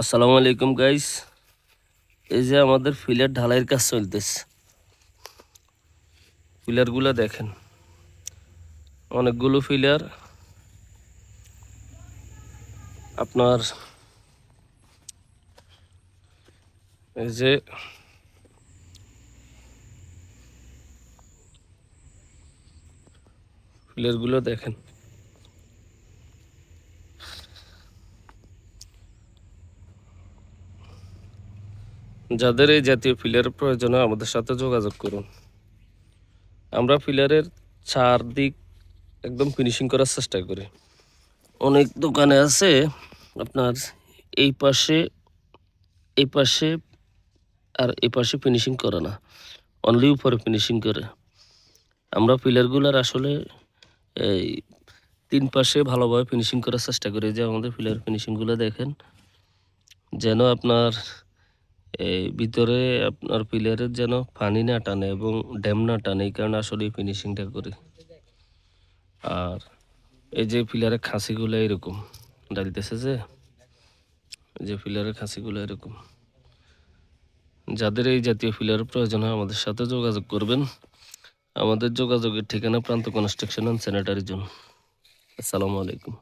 আসসালামু আলাইকুম গাইস। এই যে আমাদের ফিলার ঢালাইয়ের কাজ চলতেছে। ফিলারগুলো দেখেন, অনেকগুলো ফিলার আপনার এই যে ফিলারগুলো দেখেন। যাদের এই জাতীয় ফিলারের প্রয়োজন হয় আমাদের সাথে যোগাযোগ করুন। আমরা ফিলারের চারদিক একদম ফিনিশিং করার চেষ্টা করি। অনেক দোকানে আছে আপনার এই পাশে এই পাশে আর এই পাশে ফিনিশিং করে না, অনলি উপরে ফিনিশিং করে। আমরা ফিলারগুলোর আসলে এই তিন পাশে ভালোভাবে ফিনিশিং করার চেষ্টা করি। যে আমাদের ফিলার ফিনিশিংগুলো দেখেন, যেন আপনার এই ভিতরে আপনার পিলারের যেন পানি না টানে এবং ড্যাম না টানে, এই কারণে আসলে এই ফিনিশিংটা করি। আর এই যে পিলারের খাঁচিগুলো এরকম ডালতেছে, যে পিলারের খাঁচিগুলো এরকম। যাদের এই জাতীয় পিলারের প্রয়োজন হয় আমাদের সাথে যোগাযোগ করবেন। আমাদের যোগাযোগের ঠিকানা প্রান্ত কনস্ট্রাকশন অ্যান্ড স্যানিটারি জোন। আসসালামু আলাইকুম।